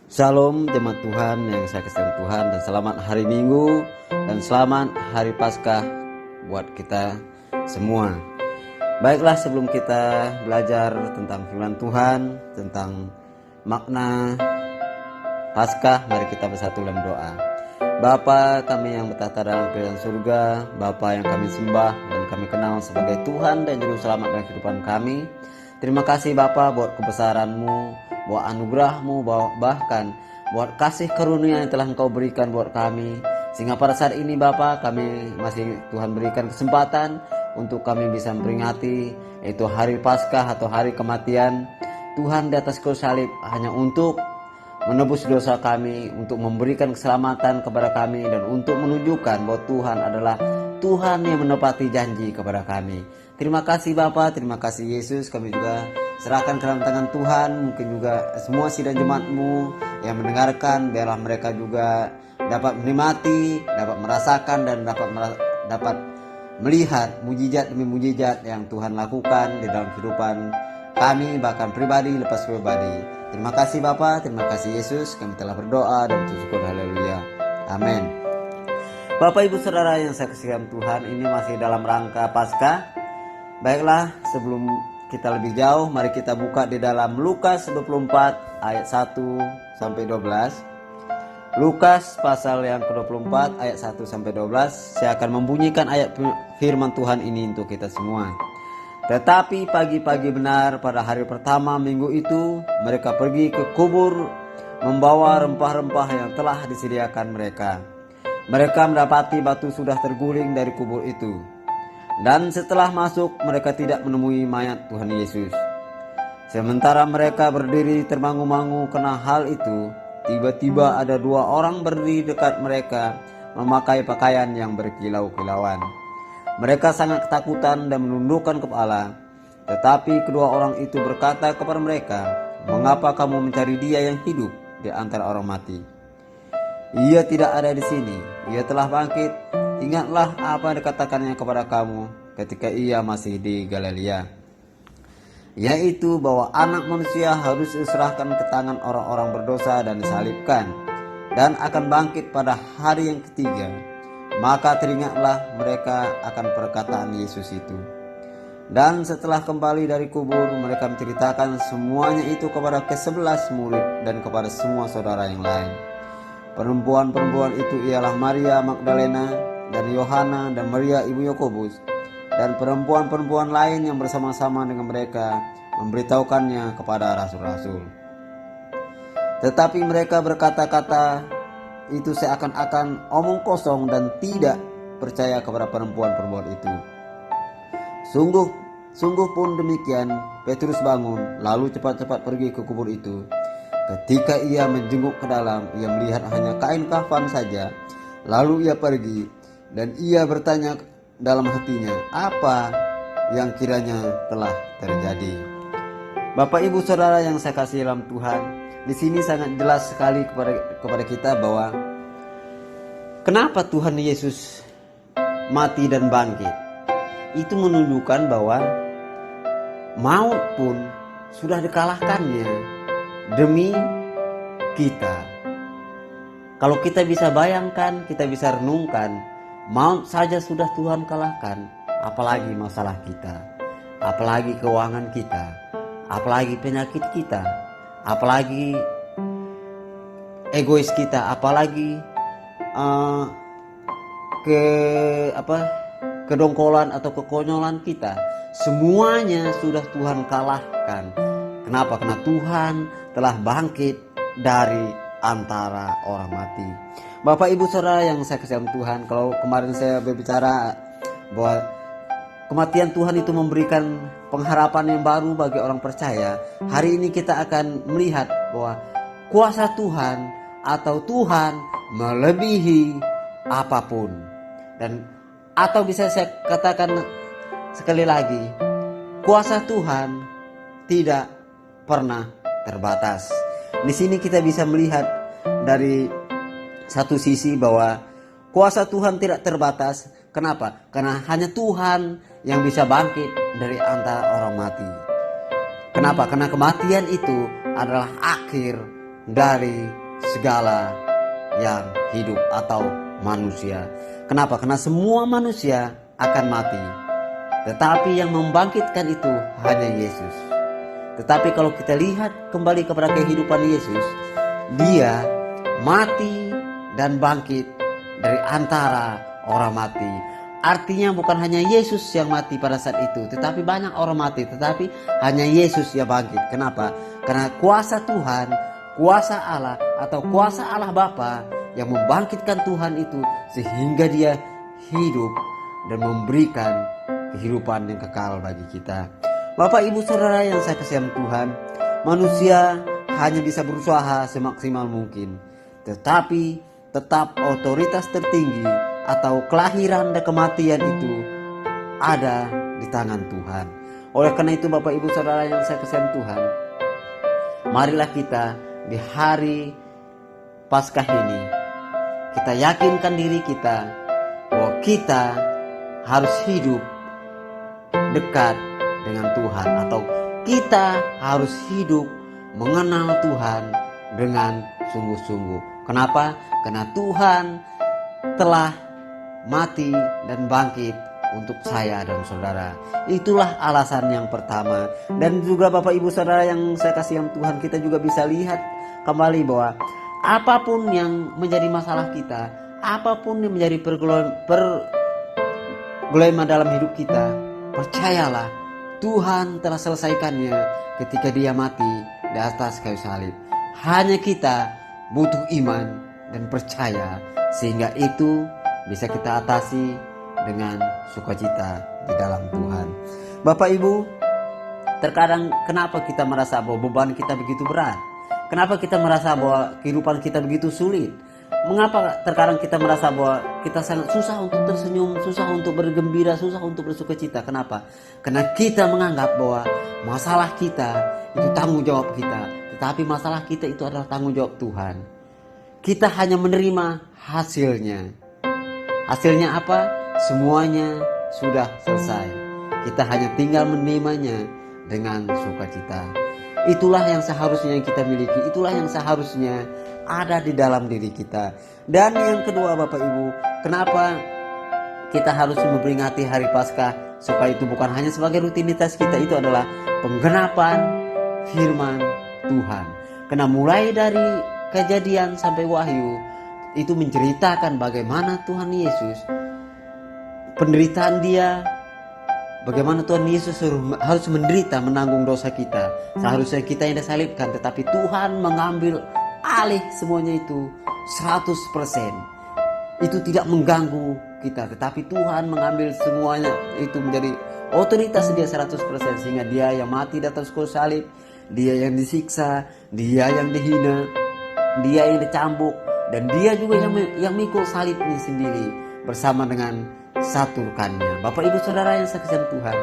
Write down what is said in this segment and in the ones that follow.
Shalom jemaat Tuhan yang saya kasihi Tuhan, dan selamat hari Minggu dan selamat hari Paskah buat kita semua. Baiklah, sebelum kita belajar tentang firman Tuhan, tentang makna Paskah, mari kita bersatu dalam doa. Bapa kami yang bertahta dalam kerajaan surga, Bapa yang kami sembah dan kami kenal sebagai Tuhan dan Juru Selamat dalam kehidupan kami. Terima kasih Bapa buat kebesaran-Mu, buat anugerah-Mu, bahkan buat kasih karunia yang telah Engkau berikan buat kami. Sehingga pada saat ini Bapa, kami masih Tuhan berikan kesempatan untuk kami bisa memperingati yaitu hari Paskah atau hari kematian Tuhan di atas kayu salib, hanya untuk menebus dosa kami, untuk memberikan keselamatan kepada kami, dan untuk menunjukkan bahwa Tuhan adalah Tuhan yang menepati janji kepada kami. Terima kasih Bapa, terima kasih Yesus. Kami juga serahkan ke dalam tangan Tuhan, mungkin juga semua sidang jemaat-Mu yang mendengarkan, biarlah mereka juga dapat menikmati, dapat merasakan, dan dapat melihat mujizat demi mujizat yang Tuhan lakukan di dalam kehidupan kami, bahkan pribadi lepas pribadi. Terima kasih Bapa, terima kasih Yesus. Kami telah berdoa dan bersyukur, haleluya, amin. Bapak Ibu Saudara yang saya kasihi Tuhan, ini masih dalam rangka Paskah. Baiklah, sebelum kita lebih jauh, mari kita buka di dalam Lukas 24 ayat 1 sampai 12. Lukas pasal yang ke-24 ayat 1 sampai 12. Saya akan membunyikan ayat firman Tuhan ini untuk kita semua. Tetapi pagi-pagi benar pada hari pertama minggu itu, mereka pergi ke kubur membawa rempah-rempah yang telah disediakan mereka. Mereka mendapati batu sudah terguling dari kubur itu. Dan setelah masuk, mereka tidak menemui mayat Tuhan Yesus. Sementara mereka berdiri termangu-mangu kena hal itu, tiba-tiba ada dua orang berdiri dekat mereka, memakai pakaian yang berkilau-kilauan. Mereka sangat ketakutan dan menundukkan kepala. Tetapi kedua orang itu berkata kepada mereka, "Mengapa kamu mencari Dia yang hidup di antara orang mati? Ia tidak ada di sini, Ia telah bangkit. Ingatlah apa yang dikatakannya kepada kamu ketika Ia masih di Galilea, yaitu bahwa Anak Manusia harus diserahkan ke tangan orang-orang berdosa dan disalibkan, dan akan bangkit pada hari yang ketiga." Maka teringatlah mereka akan perkataan Yesus itu. Dan setelah kembali dari kubur, mereka menceritakan semuanya itu kepada ke-11 murid dan kepada semua saudara yang lain. Perempuan-perempuan itu ialah Maria Magdalena dan Yohana dan Maria ibu Yakobus, dan perempuan-perempuan lain yang bersama-sama dengan mereka memberitahukannya kepada rasul-rasul. Tetapi mereka berkata-kata itu seakan-akan omong kosong dan tidak percaya kepada perempuan-perempuan itu. Sungguh pun demikian, Petrus bangun lalu cepat-cepat pergi ke kubur itu. Ketika ia menjenguk ke dalam, ia melihat hanya kain kafan saja. Lalu ia pergi dan ia bertanya dalam hatinya, apa yang kiranya telah terjadi. Bapak Ibu Saudara yang saya kasihi dalam Tuhan, di sini sangat jelas sekali kepada kita bahwa kenapa Tuhan Yesus mati dan bangkit. Itu menunjukkan bahwa maut pun sudah dikalahkannya demi kita. Kalau kita bisa bayangkan, kita bisa renungkan, maut saja sudah Tuhan kalahkan, apalagi masalah kita, apalagi keuangan kita, apalagi penyakit kita, apalagi egois kita, apalagi kedongkolan atau kekonyolan kita. Semuanya sudah Tuhan kalahkan. Kenapa? Karena Tuhan telah bangkit dari antara orang mati. Bapak Ibu Saudara yang saya kasihi Tuhan, kalau kemarin saya berbicara bahwa kematian Tuhan itu memberikan pengharapan yang baru bagi orang percaya, hari ini kita akan melihat bahwa kuasa Tuhan atau Tuhan melebihi apapun. Dan atau bisa saya katakan sekali lagi, kuasa Tuhan tidak pernah terbatas. Di sini kita bisa melihat dari satu sisi bahwa kuasa Tuhan tidak terbatas. Kenapa? Karena hanya Tuhan yang bisa bangkit dari antara orang mati. Kenapa? Karena kematian itu adalah akhir dari segala yang hidup atau manusia. Kenapa? Karena semua manusia akan mati, tetapi yang membangkitkan itu hanya Yesus. Tetapi kalau kita lihat kembali kepada kehidupan Yesus, dia mati dan bangkit dari antara orang mati. Artinya bukan hanya Yesus yang mati pada saat itu, tetapi banyak orang mati, tetapi hanya Yesus yang bangkit. Kenapa? Karena kuasa Tuhan, kuasa Allah atau kuasa Allah Bapa yang membangkitkan Tuhan itu sehingga dia hidup dan memberikan kehidupan yang kekal bagi kita. Bapak, Ibu, Saudara yang saya kasihi Tuhan, manusia hanya bisa berusaha semaksimal mungkin, tetapi tetap otoritas tertinggi atau kelahiran dan kematian itu ada di tangan Tuhan. Oleh karena itu Bapak, Ibu, Saudara yang saya kasihi Tuhan, marilah kita di hari Paskah ini kita yakinkan diri kita bahwa kita harus hidup dekat dengan Tuhan, atau kita harus hidup mengenal Tuhan dengan sungguh-sungguh. Kenapa? Karena Tuhan telah mati dan bangkit untuk saya dan saudara. Itulah alasan yang pertama. Dan juga Bapak, Ibu, Saudara yang saya kasihi Tuhan, kita juga bisa lihat kembali bahwa apapun yang menjadi masalah kita, apapun yang menjadi pergulatan dalam hidup kita, percayalah Tuhan telah selesaikannya ketika dia mati di atas kayu salib. Hanya kita butuh iman dan percaya, sehingga itu bisa kita atasi dengan sukacita di dalam Tuhan. Bapak, Ibu, terkadang kenapa kita merasa bahwa beban kita begitu berat? Kenapa kita merasa bahwa kehidupan kita begitu sulit? Mengapa terkadang kita merasa bahwa kita sangat susah untuk tersenyum, susah untuk bergembira, susah untuk bersukacita? Kenapa? Karena kita menganggap bahwa masalah kita itu tanggung jawab kita, tetapi masalah kita itu adalah tanggung jawab Tuhan. Kita hanya menerima hasilnya. Hasilnya apa? Semuanya sudah selesai. Kita hanya tinggal menerimanya dengan sukacita. Itulah yang seharusnya yang kita miliki. Itulah yang seharusnya ada di dalam diri kita. Dan yang kedua Bapak, Ibu, kenapa kita harus memperingati hari Paskah? Supaya itu bukan hanya sebagai rutinitas kita, itu adalah penggenapan firman Tuhan. Karena mulai dari Kejadian sampai Wahyu itu menceritakan bagaimana Tuhan Yesus, penderitaan dia, bagaimana Tuhan Yesus harus menderita menanggung dosa kita. Seharusnya kita yang disalibkan, tetapi Tuhan mengambil alih semuanya itu 100%. Itu tidak mengganggu kita, tetapi Tuhan mengambil semuanya itu menjadi otoritas dia 100%, sehingga dia yang mati di atas kayu salib, dia yang disiksa, dia yang dihina, dia yang dicambuk, dan dia juga yang mikul salibnya sendiri bersama dengan satu rekannya. Bapak, Ibu, Saudara yang saya kasihi Tuhan,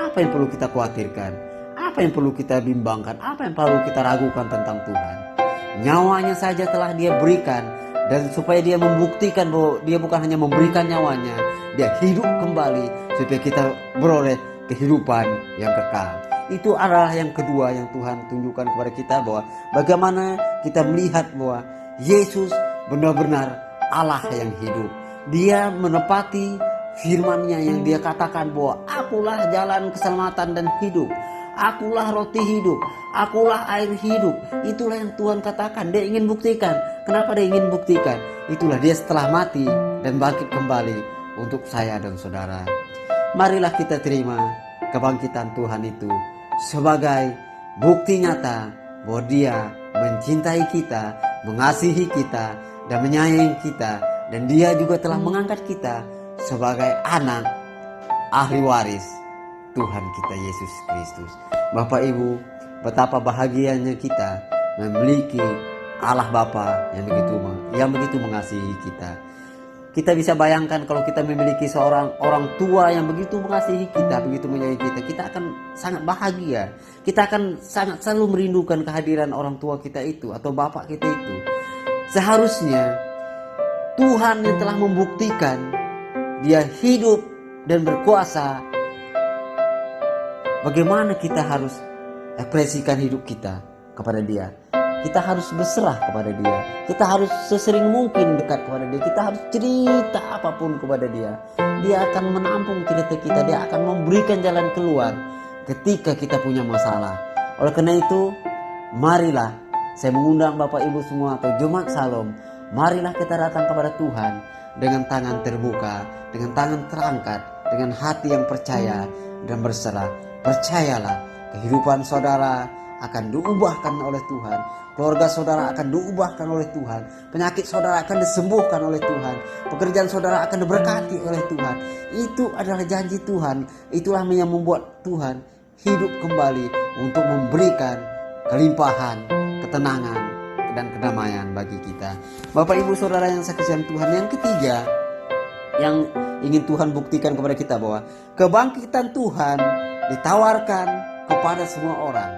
apa yang perlu kita khawatirkan? Apa yang perlu kita bimbangkan? Apa yang perlu kita ragukan tentang Tuhan? Nyawanya saja telah dia berikan, dan supaya dia membuktikan bahwa dia bukan hanya memberikan nyawanya, dia hidup kembali supaya kita beroleh kehidupan yang kekal. Itu adalah yang kedua yang Tuhan tunjukkan kepada kita, bahwa bagaimana kita melihat bahwa Yesus benar-benar Allah yang hidup. Dia menepati firman-Nya yang dia katakan bahwa akulah jalan keselamatan dan hidup, akulah roti hidup, akulah air hidup. Itulah yang Tuhan katakan. Dia ingin buktikan. Kenapa dia ingin buktikan? Itulah dia setelah mati dan bangkit kembali untuk saya dan saudara. Marilah kita terima kebangkitan Tuhan itu sebagai bukti nyata bahwa dia mencintai kita, mengasihi kita, dan menyayangi kita. Dan dia juga telah mengangkat kita sebagai anak ahli waris Tuhan kita Yesus Kristus. Bapak, Ibu, betapa bahagianya kita memiliki Allah Bapa yang begitu mengasihi kita. Kita bisa bayangkan kalau kita memiliki seorang orang tua yang begitu mengasihi kita, begitu menyayangi kita, kita akan sangat bahagia. Kita akan sangat selalu merindukan kehadiran orang tua kita itu atau bapak kita itu. Seharusnya Tuhan yang telah membuktikan dia hidup dan berkuasa, bagaimana kita harus ekspresikan hidup kita kepada dia. kita harus berserah kepada Dia. Kita harus sesering mungkin dekat kepada Dia. Kita harus cerita apapun kepada Dia. Dia akan menampung cerita kita. Dia akan memberikan jalan keluar ketika kita punya masalah. Oleh karena itu, marilah saya mengundang Bapak Ibu semua atau Jemaat Shalom, marilah kita datang kepada Tuhan dengan tangan terbuka, dengan tangan terangkat, dengan hati yang percaya dan berserah. Percayalah, kehidupan saudara akan diubahkan oleh Tuhan. Keluarga saudara akan diubahkan oleh Tuhan. Penyakit saudara akan disembuhkan oleh Tuhan. Pekerjaan saudara akan diberkati oleh Tuhan. Itu adalah janji Tuhan. Itulah yang membuat Tuhan hidup kembali untuk memberikan kelimpahan, ketenangan, dan kedamaian bagi kita. Bapak Ibu Saudara yang saya kasihi Tuhan, yang ketiga yang ingin Tuhan buktikan kepada kita bahwa kebangkitan Tuhan ditawarkan kepada semua orang.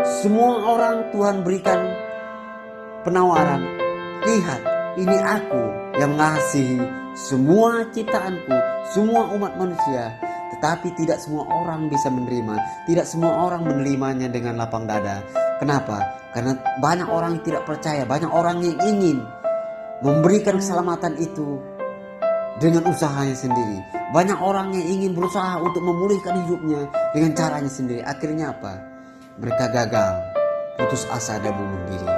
Semua orang Tuhan berikan penawaran. Lihat, ini aku yang mengasihi semua ciptaanku, semua umat manusia. Tetapi tidak semua orang bisa menerima. Tidak semua orang menerimanya dengan lapang dada. Kenapa? Karena banyak orang yang tidak percaya. Banyak orang yang ingin memberikan keselamatan itu dengan usahanya sendiri. Banyak orang yang ingin berusaha untuk memulihkan hidupnya dengan caranya sendiri. Akhirnya apa? Mereka gagal, putus asa dan bunuh diri.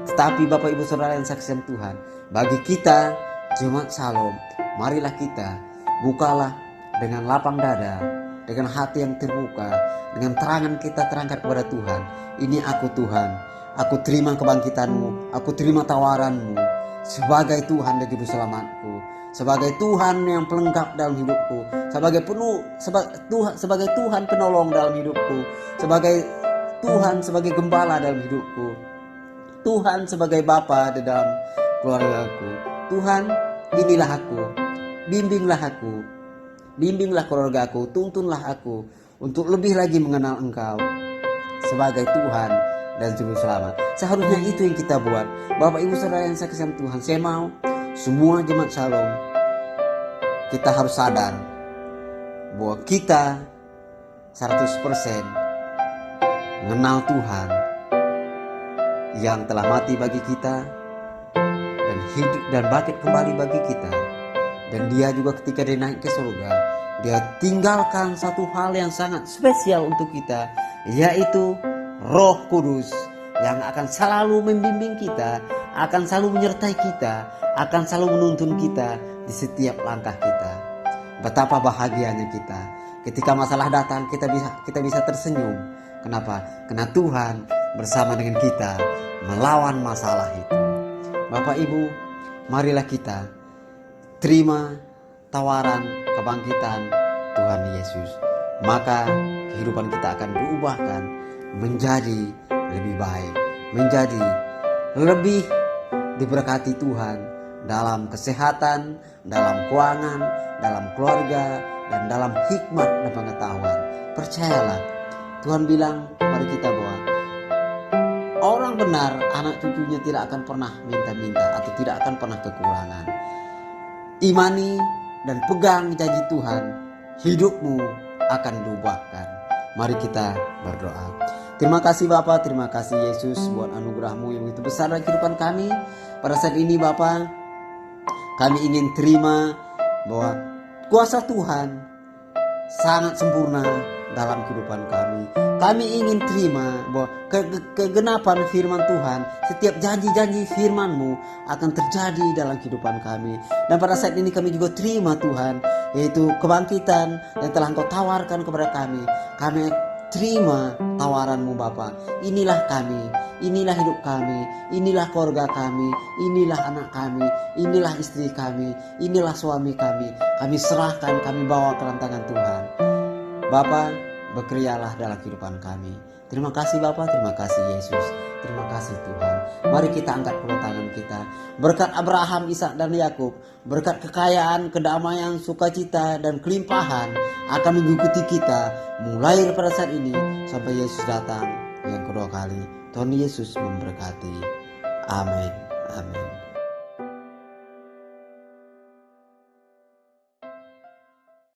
Tetapi Bapak Ibu Saudara yang saksikan Tuhan, bagi kita Jemaat Shalom, marilah kita bukalah dengan lapang dada, dengan hati yang terbuka, dengan terangan kita terangkat kepada Tuhan. Ini aku Tuhan, aku terima kebangkitanmu, aku terima tawaranmu sebagai Tuhan dan Juru Selamatku, sebagai Tuhan yang pelengkap dalam hidupku, sebagai Tuhan penolong dalam hidupku, sebagai Tuhan sebagai gembala dalam hidupku, Tuhan sebagai Bapa di dalam keluargaku. Tuhan, inilah aku, bimbinglah keluargaku, tuntunlah aku untuk lebih lagi mengenal Engkau sebagai Tuhan dan Juru Selamat. Seharusnya itu yang kita buat. Bapak Ibu Saudara yang saya kasihi Tuhan, saya mau semua Jemaat Shalom, kita harus sadar bahwa kita 100% mengenal Tuhan yang telah mati bagi kita dan hidup dan bangkit kembali bagi kita. Dan dia juga ketika dia naik ke surga, dia tinggalkan satu hal yang sangat spesial untuk kita, yaitu Roh Kudus yang akan selalu membimbing kita, akan selalu menyertai kita, akan selalu menuntun kita di setiap langkah kita. Betapa bahagianya kita ketika masalah datang, kita bisa tersenyum. Kenapa? Karena Tuhan bersama dengan kita melawan masalah itu. Bapak Ibu, marilah kita terima tawaran kebangkitan Tuhan Yesus. Maka kehidupan kita akan diubahkan menjadi lebih baik, menjadi lebih diberkati Tuhan dalam kesehatan, dalam keuangan, dalam keluarga, dan dalam hikmat dan pengetahuan. Percayalah, Tuhan bilang kepada kita bahwa orang benar, anak cucunya tidak akan pernah minta-minta atau tidak akan pernah kekurangan. Imani dan pegang janji Tuhan, hidupmu akan diubahkan. Mari kita berdoa. Terima kasih Bapa, terima kasih Yesus buat anugerah-Mu yang begitu besar dalam kehidupan kami. Pada saat ini Bapa, kami ingin terima bahwa kuasa Tuhan sangat sempurna dalam kehidupan kami. Kami ingin terima bahwa kegenapan firman Tuhan, setiap janji-janji firman-Mu akan terjadi dalam kehidupan kami. Dan pada saat ini kami juga terima Tuhan, yaitu kebangkitan yang telah Engkau tawarkan kepada kami. Kami terima tawaran-Mu Bapa. Inilah kami, inilah hidup kami, inilah keluarga kami, inilah anak kami, inilah istri kami, inilah suami kami. Kami serahkan, kami bawa ke dalam tangan Tuhan. Bapa, berkerialah dalam kehidupan kami. Terima kasih Bapa, terima kasih Yesus, terima kasih Tuhan. Mari kita angkat kedua tangan kita. Berkat Abraham, Ishak dan Yakub, berkat kekayaan, kedamaian, sukacita dan kelimpahan akan mengikuti kita mulai pada saat ini sampai Yesus datang yang kedua kali. Tuhan Yesus memberkati. Amin. Amin.